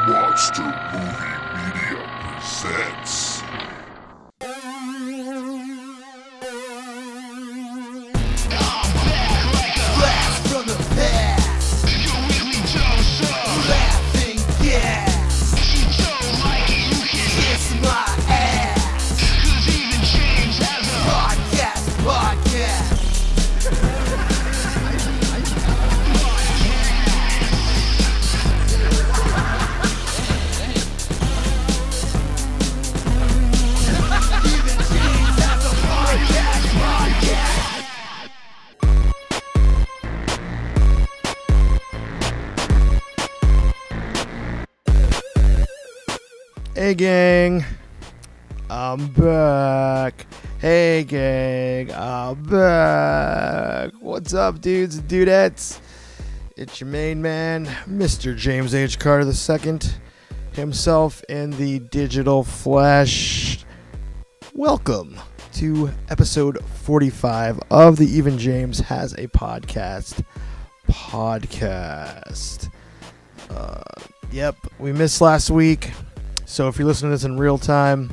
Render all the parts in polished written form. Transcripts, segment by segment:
Monster Movie Media presents. Blast from the past. Your weekly dose of Laughing gas. you don't like it, you can Kiss my ass. cause even James has a Podcast. Even James has a podcast. Hey gang, I'm back. Hey gang, I'm back. What's up, dudes and dudettes? It's your main man, Mr. James H. Carter II, himself in the digital flesh. Welcome to episode 45 of the Even James Has a Podcast. Yep, we missed last week. So if you're listening to this in real time,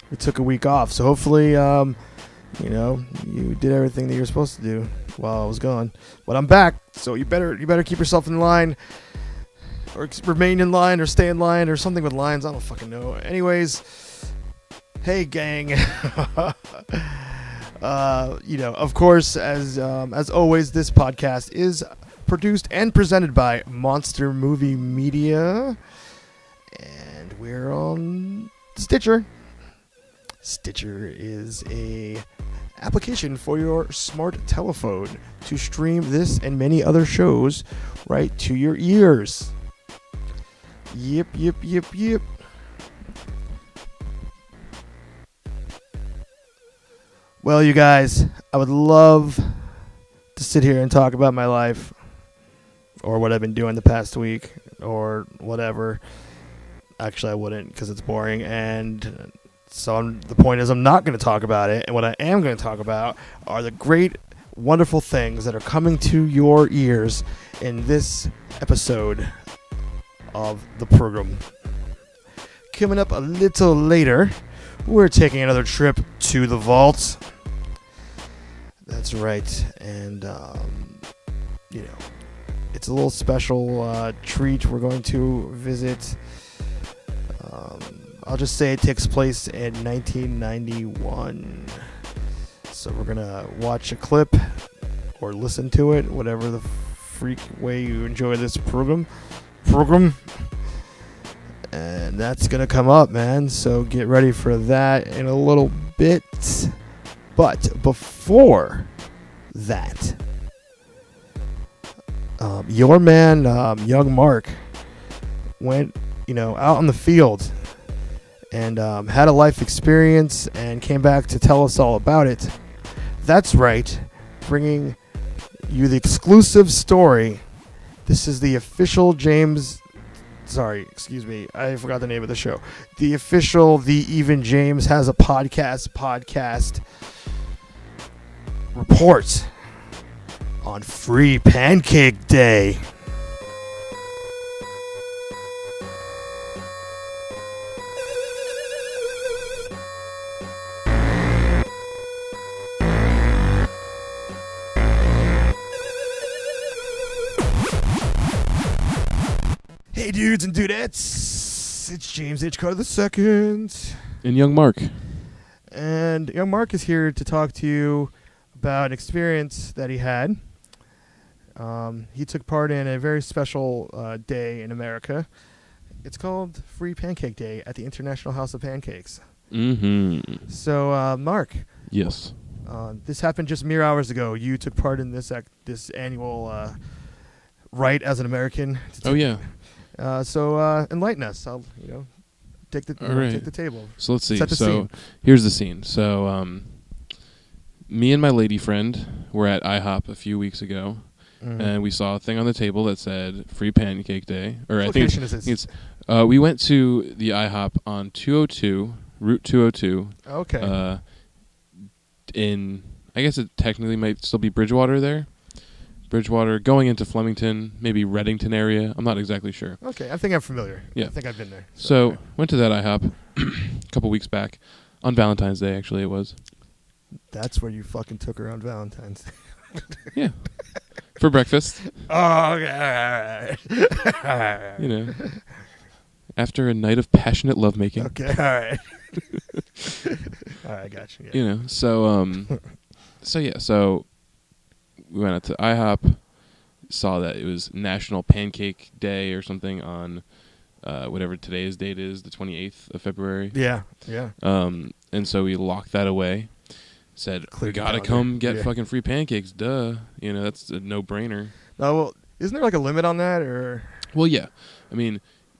we took a week off. So hopefully, you did everything that you're supposed to do while I was gone. But I'm back, so you better keep yourself in line, or remain in line, or stay in line, or something with lines. I don't fucking know. Anyways, hey gang. Of course, as always, this podcast is produced and presented by Monster Movie Media. And we're on Stitcher. Stitcher is a application for your smart telephone to stream this and many other shows right to your ears. Yep. Well, you guys, I would love to sit here and talk about my life or what I've been doing the past week or whatever. Actually, I wouldn't because it's boring, and so the point is I'm not going to talk about it, and what I am going to talk about are the great, wonderful things that are coming to your ears in this episode of the program. Coming up a little later, we're taking another trip to the vault. That's right, and, it's a little special treat. We're going to visit... I'll just say it takes place in 1991. So we're going to watch a clip or listen to it, whatever the freak way you enjoy this program. And that's going to come up, man. So get ready for that in a little bit. But before that, your man, young Mark, went out on the field and had a life experience and came back to tell us all about it. That's right, bringing you the exclusive story. This is the official I forgot the name of the show. The official The Even James Has a Podcast report on Free Pancake Day. Hey dudes and dudettes, it's James H. Carter II. And young Mark. And young Mark is here to talk to you about an experience that he had. He took part in a very special day in America. It's called Free Pancake Day at the International House of Pancakes. Mm-hmm. So, Mark. Yes. This happened just mere hours ago. You took part in this annual right as an American. Oh, yeah. So enlighten us. I'll take the take the table. So let's see. Set the scene. Here's the scene. So me and my lady friend were at IHOP a few weeks ago, and we saw a thing on the table that said Free Pancake Day. Or What I think location is this? it's we went to the IHOP on 202 Route 202. Okay. In I guess it technically might still be Bridgewater there. Bridgewater, going into Flemington, maybe Reddington area. I'm not exactly sure. Okay, I think I'm familiar. Yeah. I think I've been there. So went to that IHOP a couple weeks back on Valentine's Day. Actually, it was. That's where you fucking took her on Valentine's Day. Yeah, for breakfast. Oh, okay. All right. You know, after a night of passionate lovemaking. Okay, all right. All right, gotcha. Yeah. You know, so we went out to IHOP, saw that it was National Pancake Day or something on whatever today's date is, the 28th of February. Yeah. And so we locked that away. Said, we Cleared the gotta calendar. come get Yeah. fucking free pancakes, duh. You know, that's a no-brainer. Oh, well, isn't there like a limit on that, or? Well, yeah. I mean,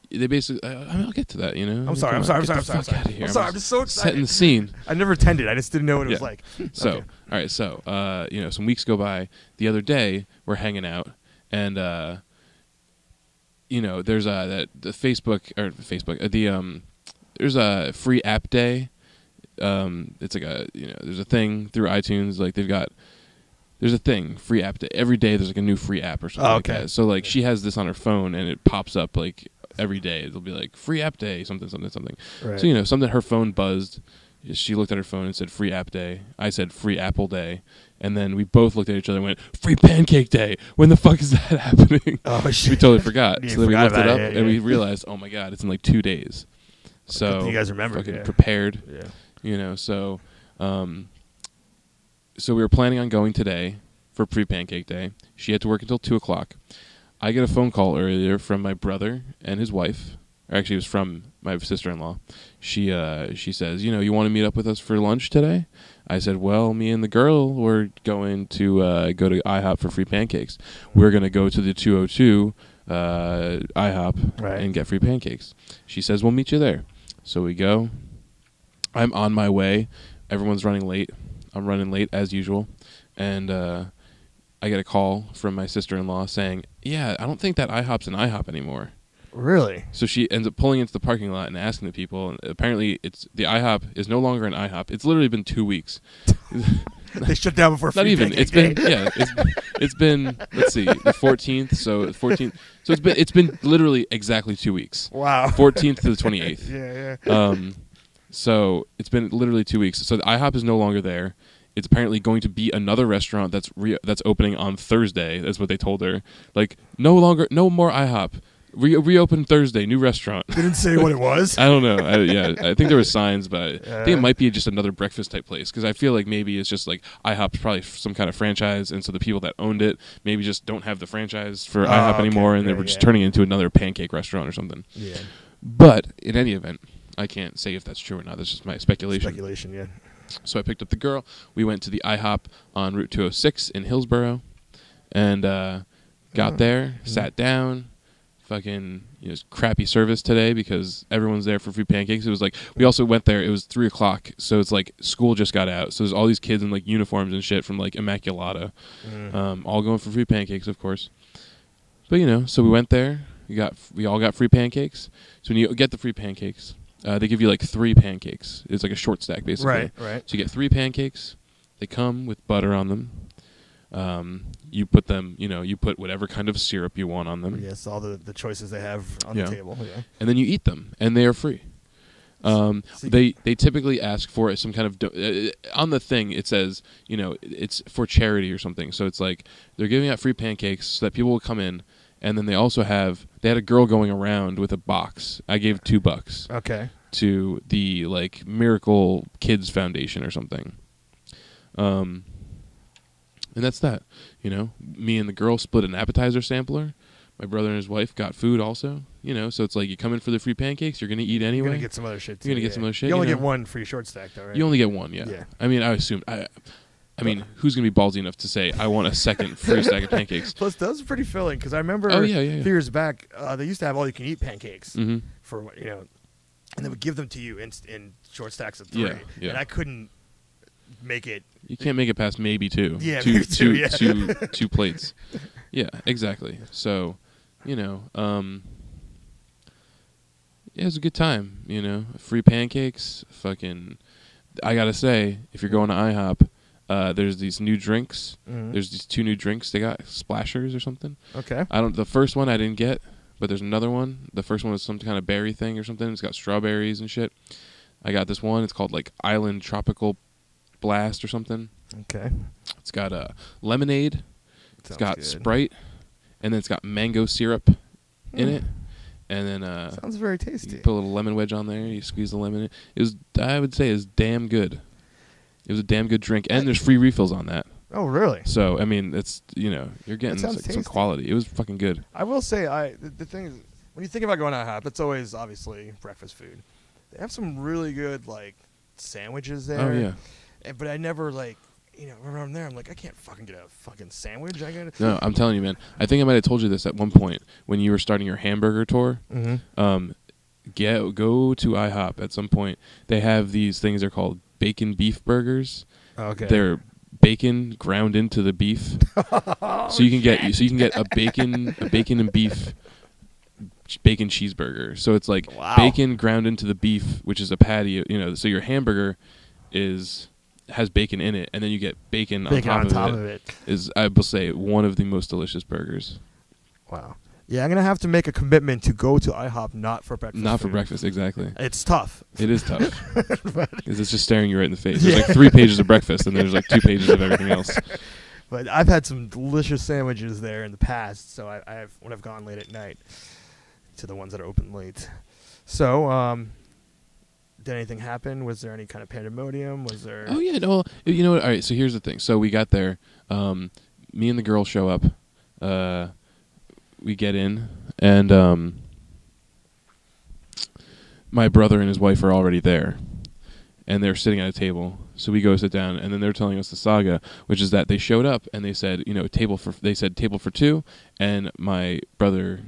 they basically. I'll get to that. You know. I'm sorry. Come I'm on, sorry. get the fuck outta here. I'm sorry. I'm just so setting excited. the scene. I never attended. I just didn't know what it was Yeah. like. So, Okay. all right. So, you know, some weeks go by. The other day, we're hanging out, and you know, there's the there's a free app day. It's like there's a thing through iTunes. Like there's a thing, free app day. Every day there's like a new free app or something like that. So like she has this on her phone and it pops up like every day. It'll be like free app day, something. Right. So, you know, something, her phone buzzed. She looked at her phone and said free app day. I said free apple day. And then we both looked at each other and went, free pancake day. When the fuck is that happening? Oh, We shit. totally forgot. Yeah, So then we forgot looked it about up it, and yeah. we realized, oh my God, it's in like 2 days. So You guys remembered, fucking yeah. prepared. Yeah. You know, so we were planning on going today for pre-pancake day. She had to work until 2 o'clock. I get a phone call earlier from my brother and his wife. Or actually, it was from my sister-in-law. She says, you know, you want to meet up with us for lunch today? I said, well, me and the girl were going to go to IHOP for free pancakes. We're going to go to the 202 IHOP Right. and get free pancakes. She says, we'll meet you there. So we go. I'm on my way. Everyone's running late. I'm running late as usual. And I get a call from my sister-in-law saying, yeah, I don't think that IHOP's an IHOP anymore. Really? So she ends up pulling into the parking lot and asking the people. And apparently, the IHOP is no longer an IHOP. It's literally been 2 weeks. They shut down before Not free even. pancake It's been day. it's been let's see, the 14th. So 14th. So it's been literally exactly 2 weeks. Wow. 14th to the 28th. Yeah. So it's been literally 2 weeks. So the IHOP is no longer there. It's apparently going to be another restaurant that's opening on Thursday. That's what they told her. Like no more IHOP. Reopen Thursday, new restaurant. Didn't say what it was. I don't know. I think there were signs, but I think Yeah. it might be just another breakfast type place because I feel like maybe it's just like IHOP's probably some kind of franchise, and so the people that owned it maybe just don't have the franchise for IHOP okay. anymore, and they Yeah, were just yeah. turning it into another pancake restaurant or something. Yeah. But in any event, I can't say if that's true or not. That's just my speculation. Speculation. Yeah. So I picked up the girl. We went to the IHOP on Route 206 in Hillsborough, and got there, sat down. Fucking crappy service today because everyone's there for free pancakes. It was like we also went there. It was 3 o'clock, so it's like school just got out. So there's all these kids in like uniforms and shit from like Immaculata, all going for free pancakes, of course. But so we went there. We all got free pancakes. So when you get the free pancakes, they give you like 3 pancakes. It's like a short stack basically. Right. So you get 3 pancakes. They come with butter on them. You put them, you put whatever kind of syrup you want on them. Yes, all the choices they have on Yeah. the table. Yeah. And then you eat them, and they are free. They typically ask for some kind of on the thing. It says it's for charity or something. So it's like they're giving out free pancakes so that people will come in, and then they had a girl going around with a box. I gave $2 Okay. to the like Miracle Kids Foundation or something. And that's that. Me and the girl split an appetizer sampler. My brother and his wife got food also. So it's like you come in for the free pancakes, you're going to eat anyway. You're gonna get some other shit. Too, You're gonna get yeah. some other shit, You only you get know? one free short stack, though, right? You only get one, yeah. Yeah. I mean, I assumed. I mean, who's going to be ballsy enough to say, I want a second free stack of pancakes? Plus, those are pretty filling because I remember Oh, yeah. a few years back they used to have all you can eat pancakes Mm-hmm. for and they would give them to you in short stacks of 3. Yeah. And I couldn't make it. You can't make it past maybe 2. Yeah, two, maybe two, yeah. two plates. Yeah, exactly. So, yeah, it was a good time, Free pancakes, fucking... I gotta say, if you're going to IHOP, There's these new drinks. Mhm. There's these 2 new drinks they got, splashers or something. Okay. The first one I didn't get, but there's another one. The first one was some kind of berry thing or something. It's got strawberries and shit. I got this one. It's called like Island Tropical Blast or something. Okay. It's got lemonade. It's Sounds got good. Sprite, and then it's got mango syrup in it. And then Sounds very you tasty. put a little lemon wedge on there. You squeeze the lemon in. It was, I would say, is damn good. It was a damn good drink, and there's free refills on that. Oh, really? So I mean, it's you're getting sounds some tasty. quality. It was fucking good. I will say, the thing is, when you think about going to IHOP, it's always obviously breakfast food. They have some really good like sandwiches there. Oh yeah. But I never like, when I'm there, I'm like, I can't fucking get a fucking sandwich. I gotta. No, I'm telling you, man. I think I might have told you this at one point when you were starting your hamburger tour. Mm-hmm. Go to IHOP at some point. They have these things. They're called bacon beef burgers. Okay. They're bacon ground into the beef, so you can get a bacon and beef bacon cheeseburger. So it's like Wow. bacon ground into the beef, which is a patty. So your hamburger has bacon in it, and then you get bacon on top of it. Is, I will say, one of the most delicious burgers. Wow. Yeah, I'm gonna have to make a commitment to go to IHOP not for breakfast. Not for food. breakfast, exactly. It's tough. It is tough because it's just staring you right in the face. There's like 3 pages of breakfast, and there's like 2 pages of everything else. But I've had some delicious sandwiches there in the past, so I've when I've gone late at night to the ones that are open late. So, did anything happen? Was there any kind of pandemonium? Was there? Oh yeah, no. You know what? All right. So here's the thing. So we got there. Me and the girl show up. We get in, and my brother and his wife are already there, and they're sitting at a table. So we go sit down, and then they're telling us the saga, which is that they showed up and they said, table for 2, and my brother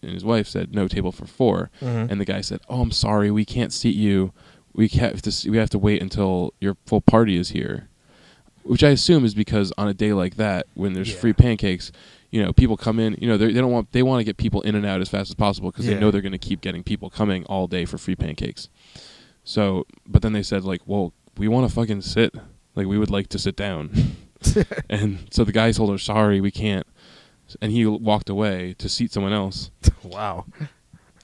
and his wife said, no, table for 4. Mhm. And the guy said, oh, I'm sorry, we can't seat you. We have to wait until your full party is here, which I assume is because on a day like that, when there's free pancakes, people come in. They want to get people in and out as fast as possible because they know they're going to keep getting people coming all day for free pancakes. So, but then they said like, well, we want to fucking sit. Like, we would like to sit down. And so the guy told her, sorry, we can't. And he walked away to seat someone else. Wow.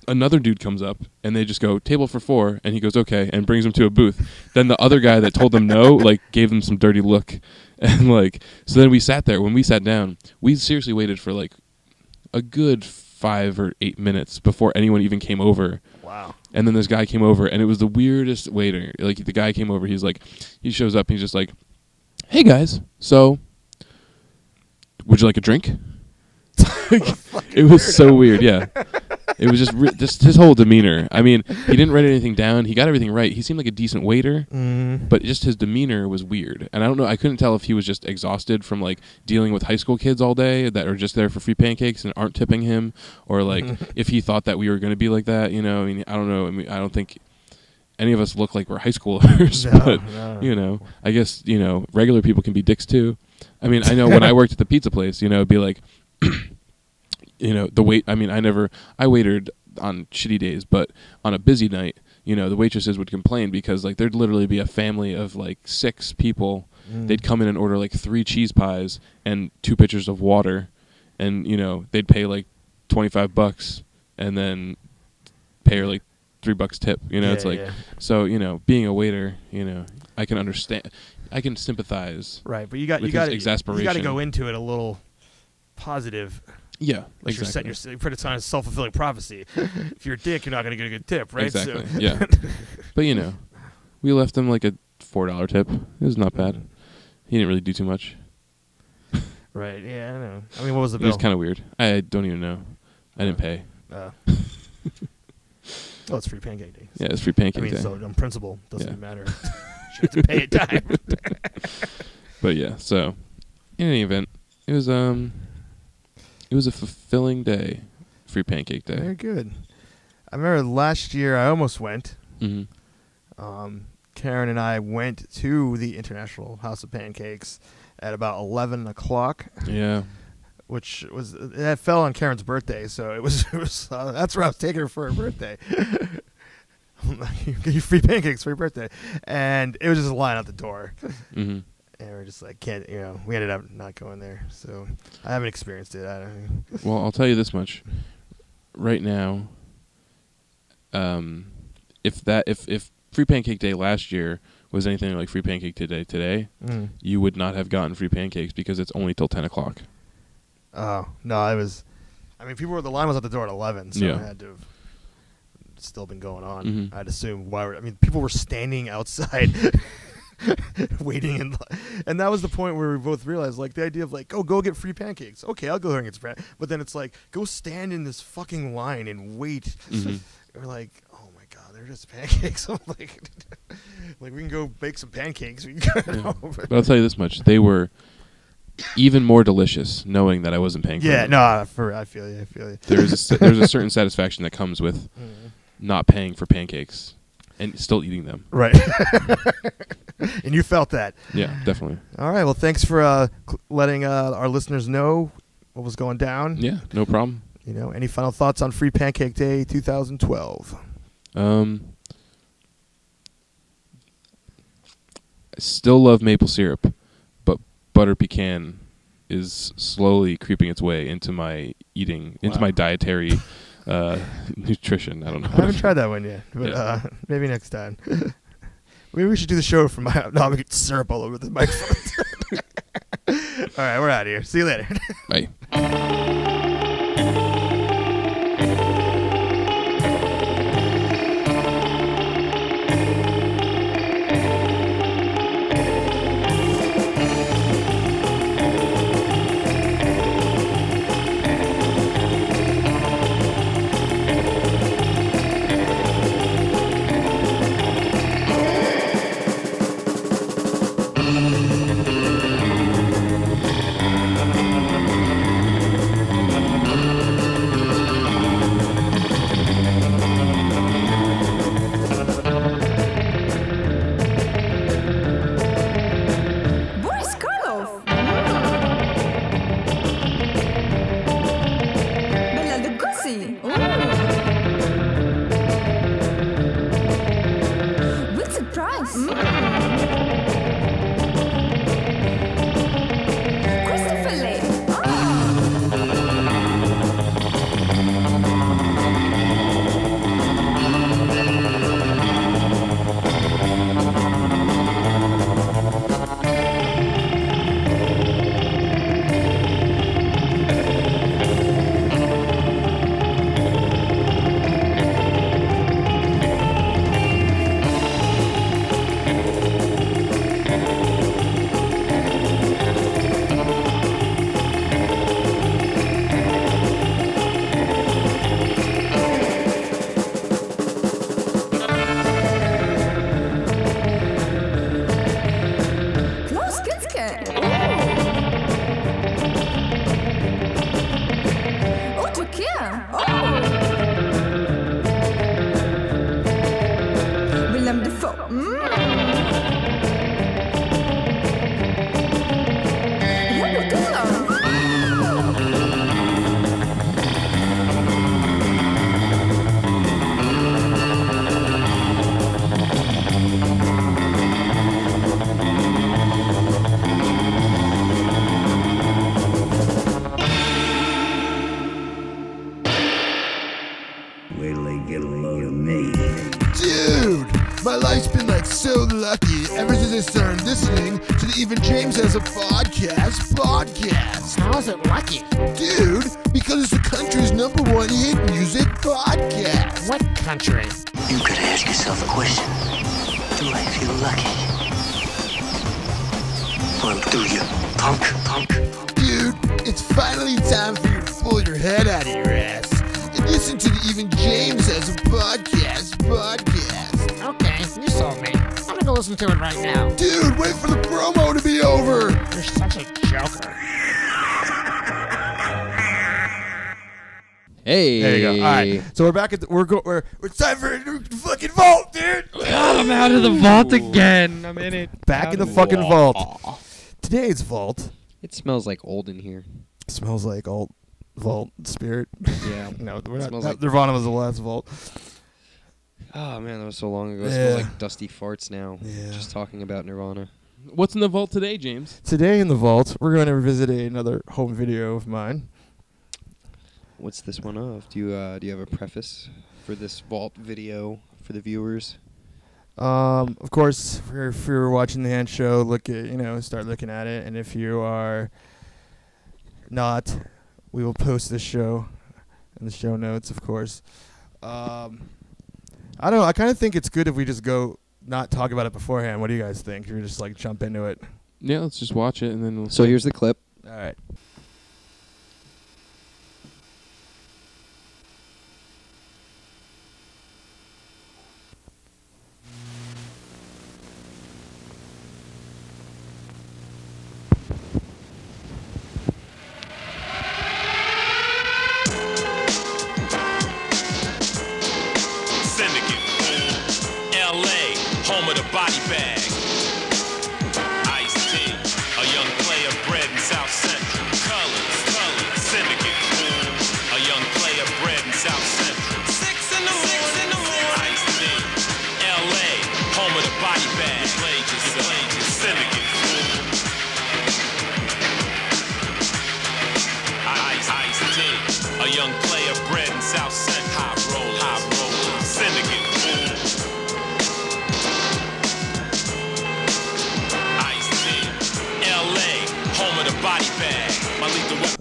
Another dude comes up, and they just go, table for 4, and he goes, okay, and brings him to a booth. Then the other guy that told them no, like, gave them some dirty look. And, like, so then we sat there. When we sat down, we seriously waited for, like, a good 5 or 8 minutes before anyone even came over. Wow. And then this guy came over, and it was the weirdest waiter. Like, the guy came over, he shows up, and he's just like, hey, guys, so, would you like a drink? It was so weird, yeah. It was just his whole demeanor. I mean, he didn't write anything down. He got everything right. He seemed like a decent waiter, but just his demeanor was weird. And I don't know. I couldn't tell if he was just exhausted from like dealing with high school kids all day that are just there for free pancakes and aren't tipping him, or like if he thought that we were going to be like that. I mean, I don't know. I mean, I don't think any of us look like we're high schoolers, but I guess regular people can be dicks too. I mean, I know when I worked at the pizza place, it'd be like. The wait. I mean, I waited on shitty days, but on a busy night, the waitresses would complain because like there'd literally be a family of like 6 people. They'd come in and order like 3 cheese pies and 2 pitchers of water, and they'd pay like $25 and then pay her like $3 tip. It's like so. Being a waiter, I can understand. I can sympathize. Right, but you got exasperation. You got to go into it a little positive. Yeah, Like exactly. you're setting your a self-fulfilling prophecy. If you're a dick, you're not going to get a good tip, right? Exactly. So. Yeah. But we left him like a $4 tip. It was not bad. He didn't really do too much. Right. Yeah, I know. I mean, what was the It bill? was kind of weird. I don't even know. I didn't pay. Well, it's free pancake day. Yeah, it's free pancake I mean, day. so on principle, doesn't Yeah. matter. You have to pay it time. But yeah, so in any event, it was a fulfilling day, free pancake day. Very good. I remember last year I almost went. Mm-hmm. Karen and I went to the International House of Pancakes at about 11 o'clock. Yeah. Which was it fell on Karen's birthday, so it was that's where I was taking her for her birthday. You get your free pancakes for your birthday, and it was just a line out the door. Mm-hmm. And we're just like, can't, we ended up not going there. So I haven't experienced it. I don't know. Well, I'll tell you this much. Right now, if Free Pancake Day last year was anything like Free Pancake Day today, you would not have gotten free pancakes because it's only till 10 o'clock. Oh, no, the line was at the door at 11, so Yeah. it had to have still been going on. Mhm. I'd assume. People were standing outside waiting, and that was the point where we both realized, like, the idea of, like, go get free pancakes. Okay, I'll go there and get some but then it's like, go stand in this fucking line and wait. We're like, oh my God, they're just pancakes. I'm like, we can go bake some pancakes. We can go. Yeah. But I'll tell you this much. They were even more delicious knowing that I wasn't paying for Yeah, them. no, I feel you. There's a certain satisfaction that comes with not paying for pancakes and still eating them. Right. And you felt that. Yeah, definitely. All right. Well, thanks for letting our listeners know what was going down. Yeah, no problem. Any final thoughts on Free Pancake Day 2012? I still love maple syrup, but butter pecan is slowly creeping its way into my eating, into my dietary nutrition. I don't know. I haven't tried that one yet, but maybe next time. Maybe we should do the show from my house. No, I'm going to get syrup all over the microphone. All right, we're out of here. See you later. Bye. Boris Karloff. Bella Lugosi. Vincent Price. Christopher Lee. Klaus Kinske. Otto Kier. Willem Dafoe. Robert Duvall. Wait till they get a load of me. Dude, my life's been like so lucky ever since I started listening to the Even James Has a podcast. How is it lucky? Dude, because it's the country's #1 hit music podcast. What country? You could ask yourself a question. Do I feel lucky? Well, do you, punk? Dude, it's finally time for you to pull your head out of your ass and listen to the Even James Has a podcast. Okay, you sold me. I'm gonna go listen to it right now. Dude, wait for the promo to be over. You're such a joker. Hey. There you go. All right. So we're back at it's time for a new fucking vault, dude. God, I'm out of the vault again. I'm in it. Back in the fucking vault. Today's vault It smells like old in here. smells like old vault spirit. Yeah. No, we're not. Smells like- Nirvana was the last vault. Oh man, that was so long ago. It Yeah. smells like dusty farts now. Yeah. Just talking about Nirvana. What's in the vault today, James? Today in the vault, we're going to revisit another home video of mine. What's this one of? Do you have a preface for this vault video for the viewers? Of course, if you're watching the hand show, start looking at it, and if you are not, we will post this show in the show notes, of course. I don't know. I kind of think it's good if we just not talk about it beforehand. What do you guys think? If we just jump into it. Yeah, let's just watch it and then we'll So here's the clip. All right. Home of the body bag. Ice-T, a young player bred in South Central. Colors, syndicate cool. A young player bred in South Central. 6 in the morning. Ice-T, LA, home of the body bag. Syndicate cool. Ice-T, a young player bred in South Central. High roller, syndicate cool.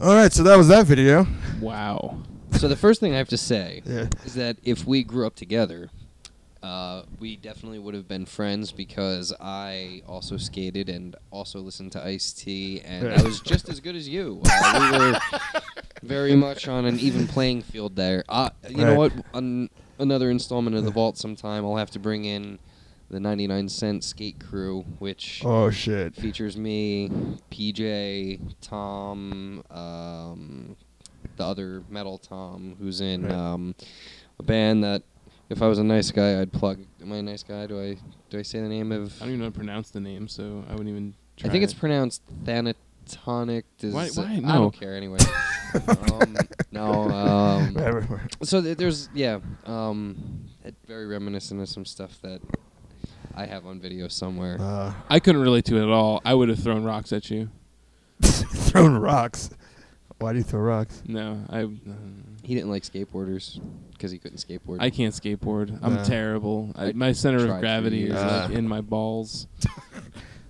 All right, so that was that video. Wow. So the first thing I have to say Yeah. is that if we grew up together, we definitely would have been friends because I also skated and also listened to Ice-T, and Yeah. I was just as good as you. We were very much on an even playing field there. You know what? On another installment of the Vault sometime, I'll have to bring in the 99-cent skate crew, which features me, PJ, Tom, the other metal Tom, who's in a band that, if I was a nice guy, I'd plug. Am I a nice guy? Do I say the name of? I don't even know how to pronounce the name, so I wouldn't even try. I think it's pronounced Thanatonic. Why? I No. don't care anyway. So there's very reminiscent of some stuff that I have on video somewhere. I couldn't relate to it at all. I would have thrown rocks at you. Thrown rocks? Why do you throw rocks? No, he didn't like skateboarders because he couldn't skateboard. I can't skateboard. I'm terrible. My center of gravity is in my balls.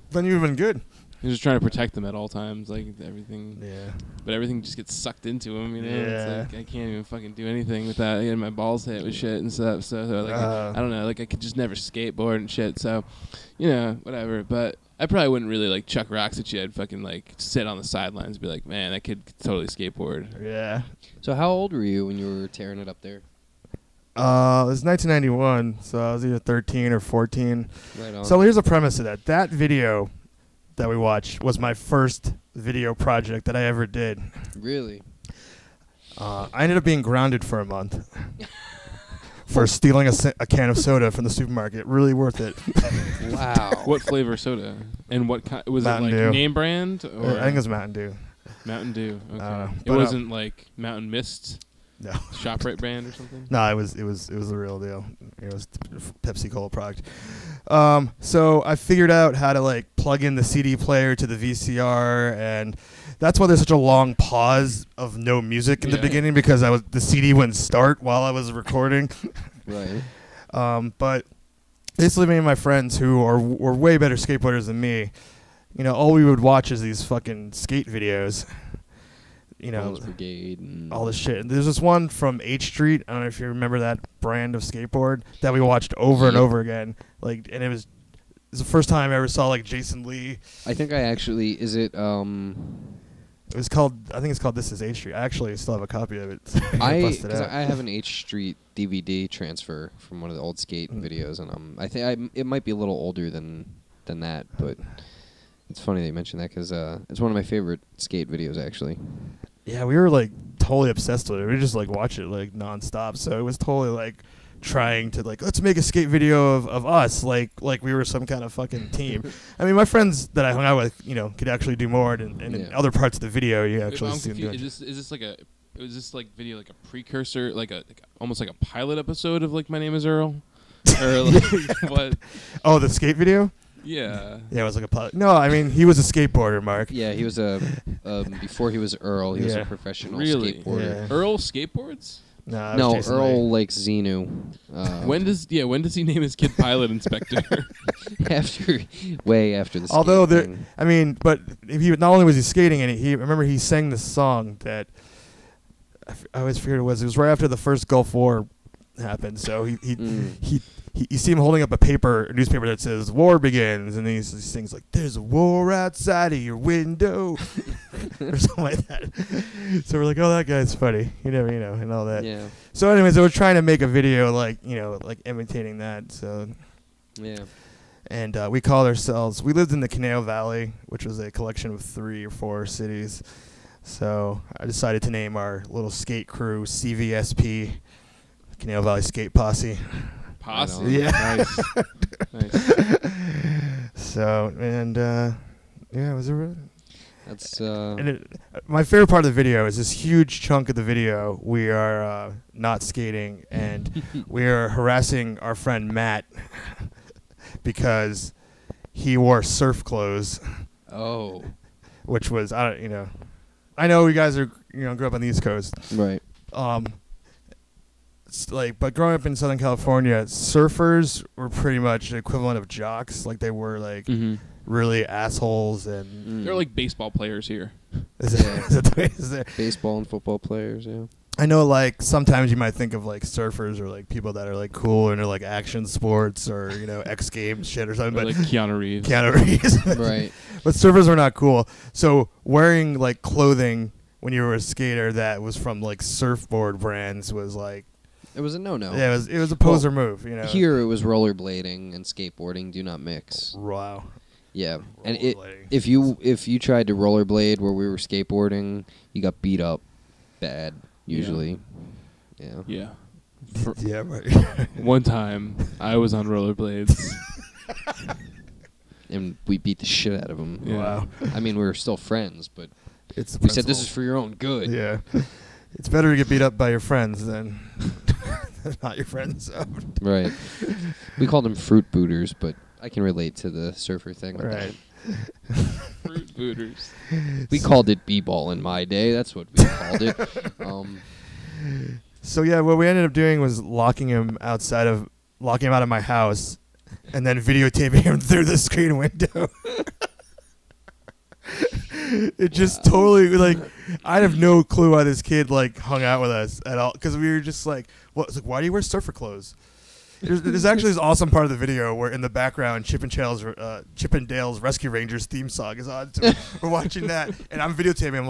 Then you've been good. You're just trying to protect them at all times, everything. Yeah. But everything just gets sucked into them, Yeah. It's I can't even fucking do anything without getting my balls hit with shit and stuff. So I don't know, I could just never skateboard and shit. So, whatever. But I probably wouldn't really chuck rocks at you. I'd fucking sit on the sidelines and be like, man, that kid could totally skateboard. Yeah. So how old were you when you were tearing it up there? It was 1991, so I was either 13 or 14. Right on. So here's the premise of that. That video that we watched was my first video project that I ever did. Really? I ended up being grounded for a month for stealing a can of soda from the supermarket. Really worth it. Wow. What flavor soda? And what kind? Was Mountain it Dew. Name brand? Or I think it was Mountain Dew. Mountain Dew. Okay. It but, wasn't Mountain Mist. No. ShopRite brand or something. No, it was the real deal. It was Pepsi Cola product. So I figured out how to plug in the CD player to the VCR, and that's why there's such a long pause of no music in the beginning, because the CD wouldn't start while I was recording. Right. But basically, me and my friends who were way better skateboarders than me, all we would watch is these fucking skate videos. Bulls Brigade and all this shit. And there's this one from H Street. I don't know if you remember that brand of skateboard that we watched over and over again. And it was the first time I ever saw Jason Lee. I think I actually It was called. I think it's called This Is H Street. I actually still have a copy of it. I have an H Street DVD transfer from one of the old skate videos, and I think it might be a little older than that, but it's funny that you mentioned that because it's one of my favorite skate videos actually. Yeah, we were totally obsessed with it. We just watch it nonstop. So it was totally trying to let's make a skate video of us like we were some kind of fucking team. I mean, my friends that I hung out with, could actually do more, and in other parts of the video you actually see them doing. Is this video a precursor, almost like a pilot episode of My Name Is Earl, or what? Oh, the skate video. Yeah. Yeah, it was like a no. I mean, he was a skateboarder, Mark. Yeah, he was a before he was Earl. He was a professional skateboarder. Yeah. Earl skateboards? No, No, Jason Earl Lee. likes Xenu. When does he name his kid Pilot Inspector? way after the skate Although thing. I mean, but he not only was he skating, and he remember he sang this song that I always figured it was. It was right after the first Gulf War happened. So you see him holding up a newspaper that says "War begins," and he sings like "There's a war outside of your window," or something like that. So we're like, "Oh, that guy's funny," and all that. Yeah. So, anyways, I was trying to make a video like imitating that. So Yeah. and we called ourselves. We lived in the Canal Valley, which was a collection of 3 or 4 cities. So I decided to name our little skate crew CVSP, Canal Valley Skate Posse. Posse. Yeah. Nice. Nice. So it was a. That's My favorite part of the video is this huge chunk of the video. We are not skating, and we are harassing our friend Matt because he wore surf clothes. Oh. Which was I know you guys are grew up on the East Coast. Right. But growing up in Southern California, surfers were pretty much the equivalent of jocks. Like they were really assholes and They're like baseball players here. is that the way it is there? Baseball and football players, yeah. I know sometimes you might think of surfers or people that are cool and they're action sports or X Games shit or something. Or But Keanu Reeves. Right. But surfers are not cool. So wearing clothing when you were a skater that was from surfboard brands was It was a no-no. yeah, it was a poser move, Here it was rollerblading and skateboarding do not mix. Wow. Yeah, and Rollerblading. if you tried to rollerblade where we were skateboarding, you got beat up bad usually. Yeah. Yeah. Yeah, right. One time, I was on rollerblades. And we beat the shit out of him. Yeah. Wow. I mean, we were still friends, but It's the we said this principle. is for your own good. Yeah. It's better to get beat up by your friends than not your friends. So. Right. We called them fruit booters, but I can relate to the surfer thing. with Right. Fruit booters. that. We called it b-ball in my day. That's what we called it. So yeah, what we ended up doing was locking him out of my house, and then videotaping him through the screen window. It just totally I have no clue why this kid hung out with us at all, because we were just what? Why do you wear surfer clothes? There's actually this awesome part of the video where in the background Chip and Dale's Rescue Rangers theme song is on. So we're watching that, and I'm videotaping him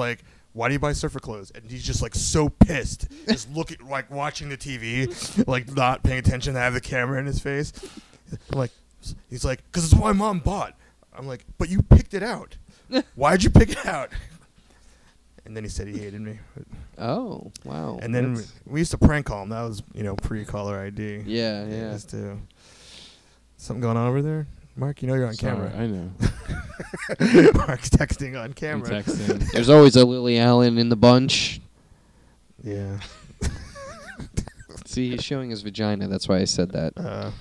why do you buy surfer clothes? And he's just so pissed, just looking watching the TV, not paying attention to have the camera in his face. I'm he's because it's what my mom bought. I'm but you picked it out. Why'd you pick it out? And then he said he hated me. Oh, wow. And then we used to prank call him. That was pre-caller ID. Yeah, yeah. Just something going on over there? Mark, you're on camera. I know. Mark's texting on camera. I'm texting. There's always a Lily Allen in the bunch. Yeah. See, he's showing his vagina. That's why I said that.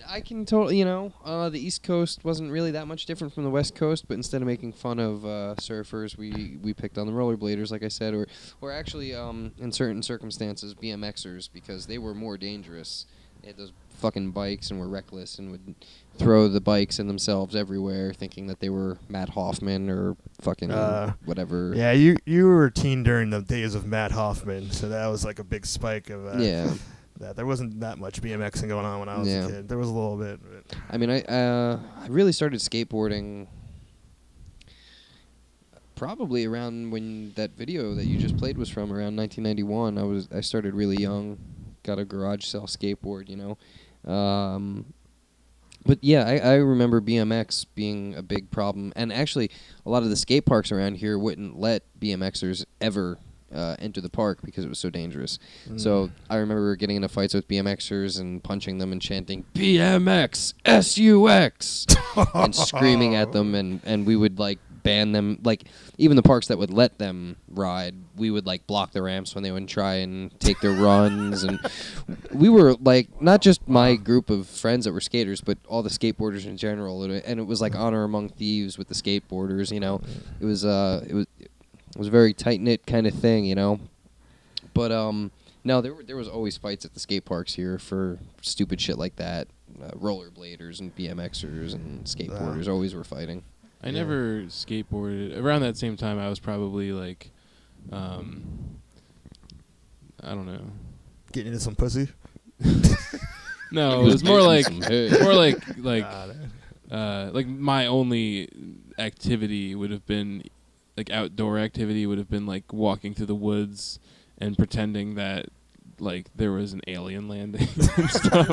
I can totally, the East Coast wasn't really that much different from the West Coast, but instead of making fun of surfers, we picked on the rollerbladers, like I said, or actually, in certain circumstances, BMXers, because they were more dangerous. They had those fucking bikes and were reckless and would throw the bikes and themselves everywhere, thinking that they were Matt Hoffman or fucking whatever. Yeah, you were a teen during the days of Matt Hoffman, so that was a big spike of Yeah. that. There wasn't that much BMXing going on when I was a kid. There was a little bit. But I mean, I really started skateboarding probably around when that video that you just played was from, around 1991. I started really young, got a garage sale skateboard, But yeah, I remember BMX being a big problem, and actually a lot of the skate parks around here wouldn't let BMXers ever enter the park because it was so dangerous. So I remember getting into fights with BMXers and punching them and chanting BMX SUX and screaming at them, and we would ban them. Like, even the parks that would let them ride, we would, like, block the ramps when they would try and take their runs. And we were, like, not just my group of friends that were skaters, but all the skateboarders in general. And it was, like, honor among thieves with the skateboarders, you know. It was a very tight-knit kind of thing, you know. But, no, there was always fights at the skate parks here for stupid shit like that. Rollerbladers and BMXers and skateboarders always were fighting. I never skateboarded. Around that same time, I was probably like, I don't know. Getting into some pussy? No, it was more like like my only activity would have been, like outdoor activity would have been like walking through the woods and pretending that like there was an alien landing and stuff.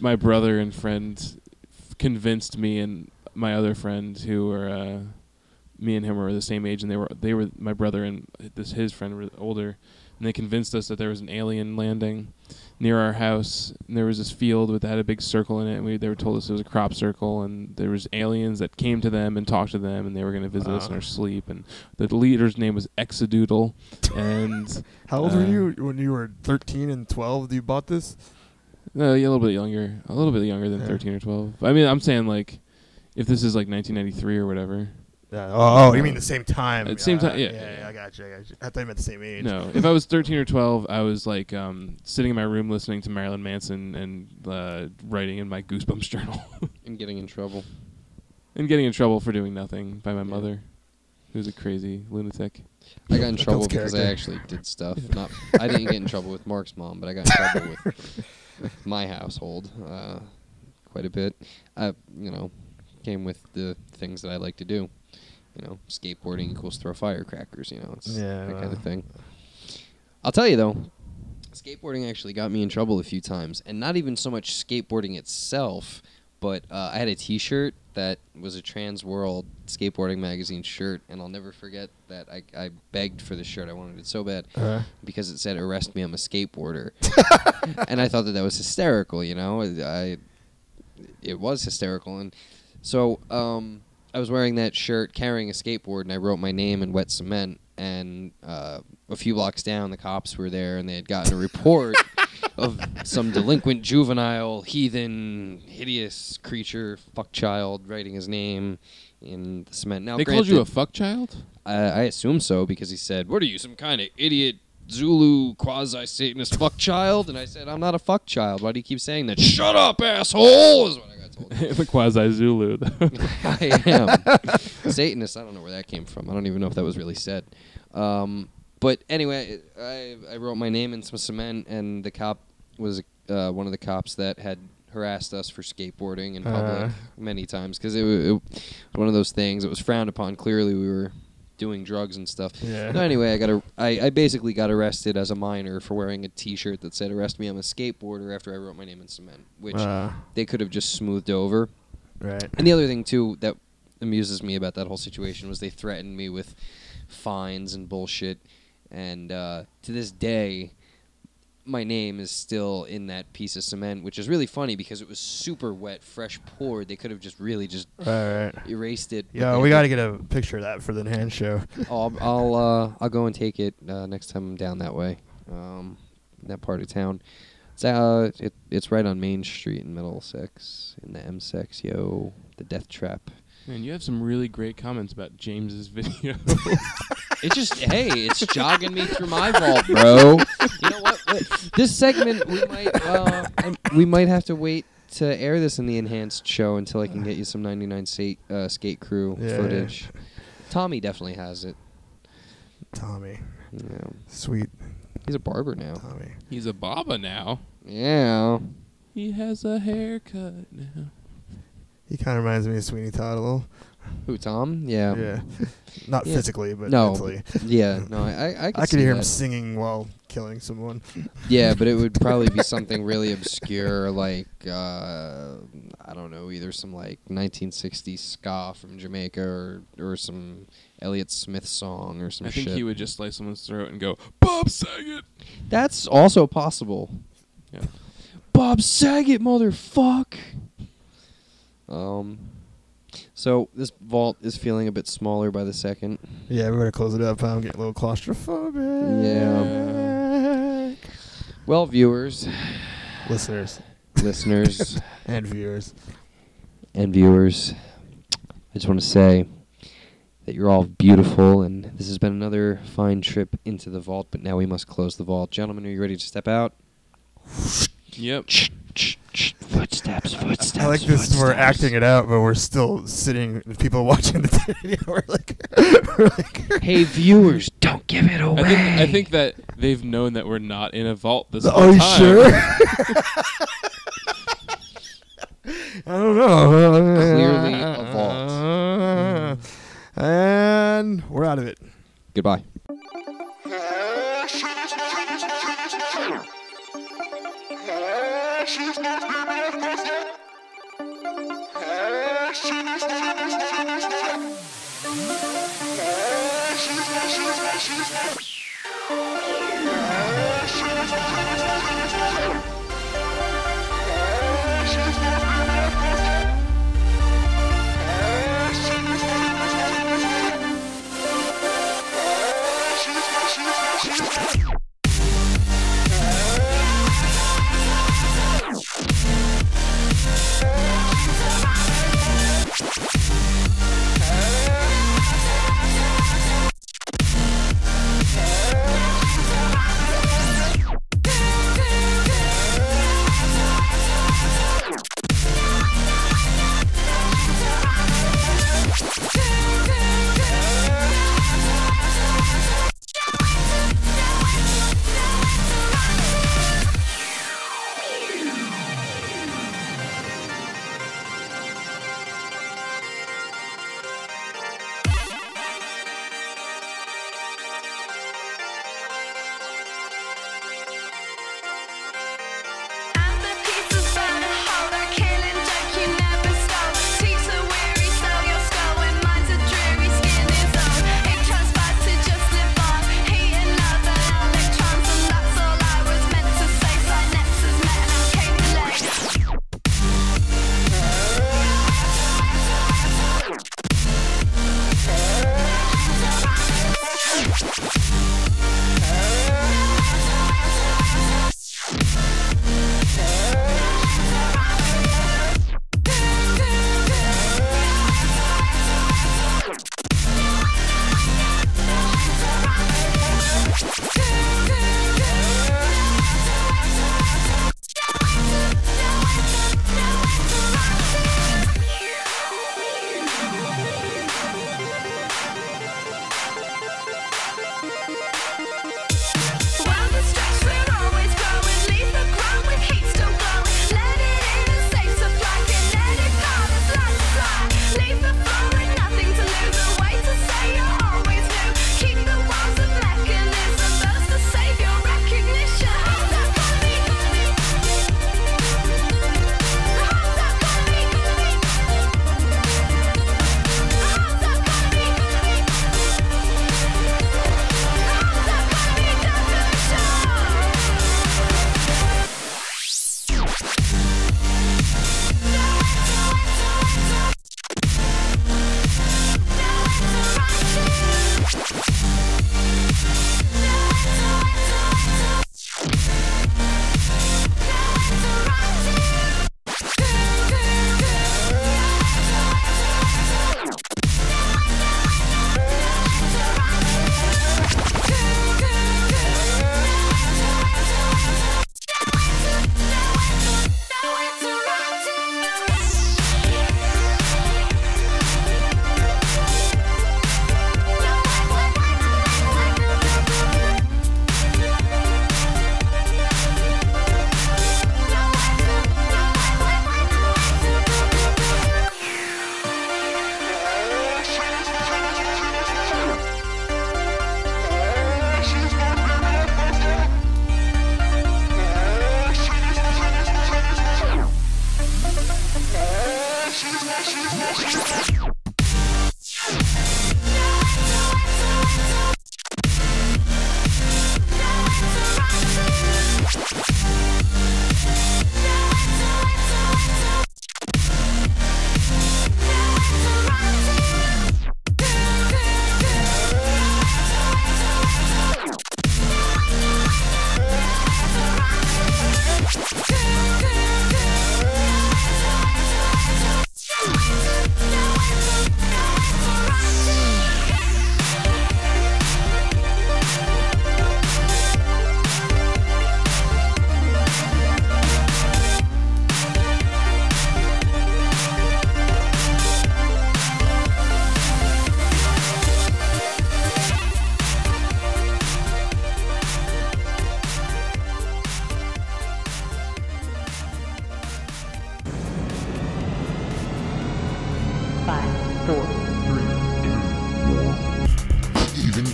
my brother and friend convinced me and my other friend, who were me and him were the same age, and they were my brother and his friend were older, and they convinced us that there was an alien landing near our house, and there was this field that had a big circle in it, and they were told us it was a crop circle, and there was aliens that came to them and talked to them, and they were going to visit us in our sleep, and the leader's name was Exadoodle. And how old were you when you were 13 and 12? You bought this? No, yeah, a little bit younger than 13 or 12. I mean, I'm saying like, if this is like 1993 or whatever. Oh, you mean the same time? At the same time, yeah. I got you. I thought you meant the same age. No, if I was 13 or 12, I was like sitting in my room listening to Marilyn Manson and writing in my Goosebumps journal. And getting in trouble. And getting in trouble for doing nothing by my mother, who's a crazy lunatic. I got in trouble because I actually did stuff. I didn't get in trouble with Mark's mom, but I got in trouble with my household quite a bit. Came with the things that I like to do. You know, skateboarding equals throw firecrackers, you know, it's that kind of thing. I'll tell you, though, skateboarding actually got me in trouble a few times. And not even so much skateboarding itself, but I had a T-shirt that was a Trans World Skateboarding Magazine shirt, and I'll never forget that I begged for the shirt. I wanted it so bad because it said, "Arrest me, I'm a skateboarder." And I thought that was hysterical, you know. It was hysterical. And so I was wearing that shirt, carrying a skateboard, and I wrote my name in wet cement. And a few blocks down, the cops were there, and they had gotten a report of some delinquent, juvenile, heathen, hideous creature, fuck child, writing his name in the cement. Now, they called you a fuck child? I assume so, because he said, "What are you, some kind of idiot Zulu quasi-Satanist fuck child?" And I said, "I'm not a fuck child. Why do you keep saying that?" "Shut up, asshole!" is what I got told. The quasi-Zulu. I am. Satanist, I don't know where that came from. I don't even know if that was really said. But anyway, I wrote my name in some cement, and the cop was one of the cops that had harassed us for skateboarding in public many times, because it was one of those things. It was frowned upon. Clearly, we were doing drugs and stuff. Yeah. No, anyway, I basically got arrested as a minor for wearing a T-shirt that said, "Arrest me, I'm a skateboarder," after I wrote my name in cement, which they could have just smoothed over. Right. And the other thing, too, that amuses me about that whole situation was they threatened me with fines and bullshit. And to this day, my name is still in that piece of cement, which is really funny because it was super wet, fresh poured. They could have just really just erased it. Yeah, we got to get a picture of that for the enhanced show. Oh, I'll go and take it next time I'm down that way, that part of town. It's right on Main Street in Middlesex, in the M6, yo, the Death Trap. Man, you have some really great comments about James's video. It's jogging me through my vault, bro. You know what? This segment, we might have to wait to air this in the enhanced show until I can get you some 99 skate crew footage. Tommy definitely has it. Tommy. Yeah. Sweet. He's a barber now. Tommy. He's a baba now. Yeah. He has a haircut now. He kind of reminds me of Sweeney Todd a little. Who, Tom? Yeah. Yeah. Not physically, but mentally. Yeah. No, I could hear him singing while killing someone. Yeah, but it would probably be something really obscure, like, I don't know, either some, like, 1960s ska from Jamaica or some Elliott Smith song or some shit. I think he would just slice someone's throat and go, "Bob Saget!" That's also possible. Yeah. Bob Saget, motherfuck! So this vault is feeling a bit smaller by the second. Yeah, we better close it up. I'm getting a little claustrophobic. Yeah. Well, viewers, Listeners. and viewers. I just want to say that you're all beautiful, and this has been another fine trip into the vault, but now we must close the vault. Gentlemen, are you ready to step out? Yep. Footsteps. I like this. We're acting it out, but we're still sitting. People watching the video. We're like, hey, viewers, don't give it away. I think that they've known that we're not in a vault this oh, whole you time. sure? I don't know. Clearly a vault. And we're out of it. Goodbye.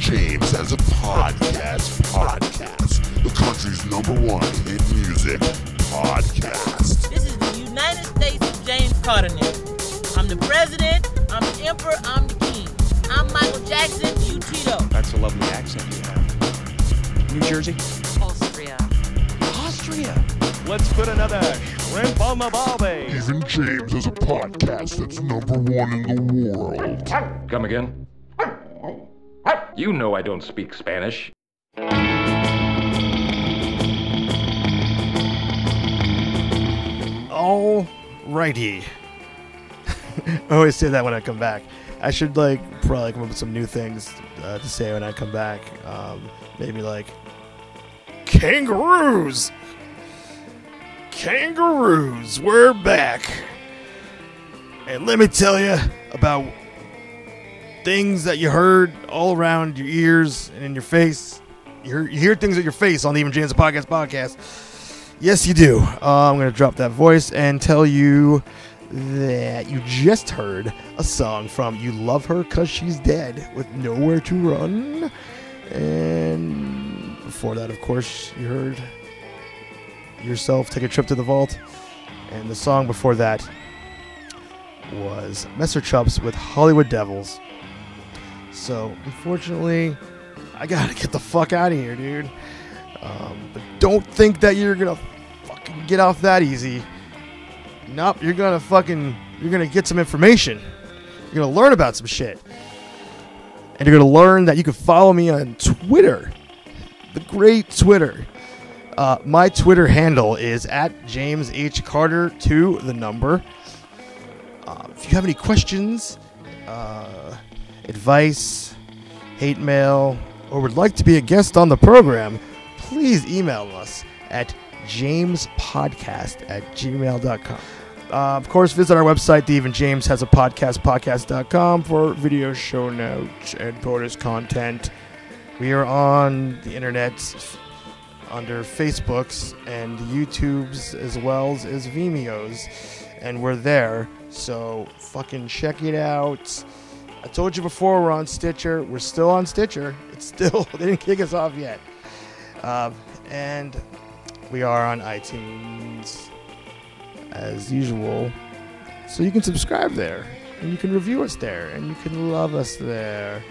James has a podcast. The country's #1 hit music podcast. This is the United States of James Carter now. I'm the president, I'm the emperor, I'm the king. I'm Michael Jackson, you Tito. That's a lovely accent you have. New Jersey? Austria. Let's put another shrimp on the barbie. Even James has a podcast that's #1 in the world. Come again? You know I don't speak Spanish. Alrighty. I always say that when I come back. I should probably come up with some new things to say when I come back. Maybe kangaroos. Kangaroos, we're back. And let me tell you about things that you heard all around your ears and in your face. You hear things at your face on the Even James podcast. Yes, you do. I'm going to drop that voice and tell you that you just heard a song from You Love Her 'Cause She's Dead with Nowhere to Run. And before that, of course, you heard Yourself Take a Trip to the Vault. And the song before that was Messer Chups with Hollywood Devils. So, unfortunately, I gotta get the fuck out of here, dude. But don't think that you're gonna fucking get off that easy. Nope, you're gonna get some information. You're gonna learn about some shit. And you're gonna learn that you can follow me on Twitter. The great Twitter. My Twitter handle is @JamesHCarter2, the number. If you have any questions, advice, hate mail, or would like to be a guest on the program, please email us at jamespodcast@gmail.com. Of course, visit our website, The Even James Has a podcast.com, for video show notes and bonus content. We are on the internet under Facebooks and YouTubes as well as Vimeos, and we're there, so fucking check it out. I told you before, we're on Stitcher. We're still on Stitcher. They didn't kick us off yet. And we are on iTunes as usual, so you can subscribe there, and you can review us there, and you can love us there.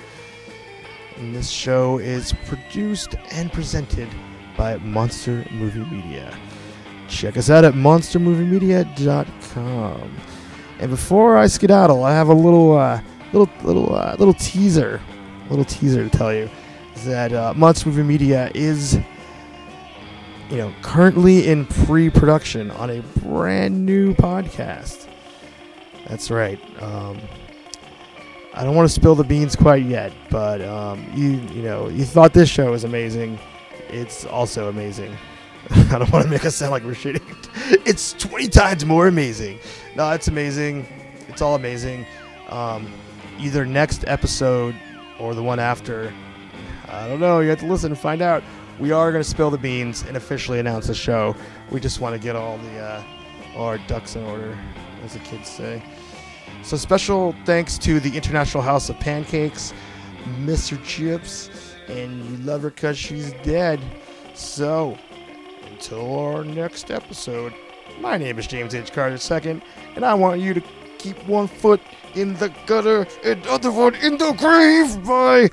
And this show is produced and presented by Monster Movie Media. Check us out at monstermoviemedia.com. And before I skedaddle, I have a little teaser to tell you that Monster Movie Media is, currently in pre-production on a brand new podcast. That's right. I don't want to spill the beans quite yet, but you thought this show was amazing. It's also amazing. I don't want to make us sound like we're shitting. It's 20 times more amazing. No, it's amazing. It's all amazing. Either next episode or the one after. I don't know. You have to listen and find out. We are going to spill the beans and officially announce the show. We just want to get all our ducks in order, as the kids say. So special thanks to the International House of Pancakes, Mr. Chips, and You Love Her 'Cause She's Dead. So, until our next episode, my name is James H. Carter II, and I want you to keep one foot in the gutter and the other one in the grave. Bye.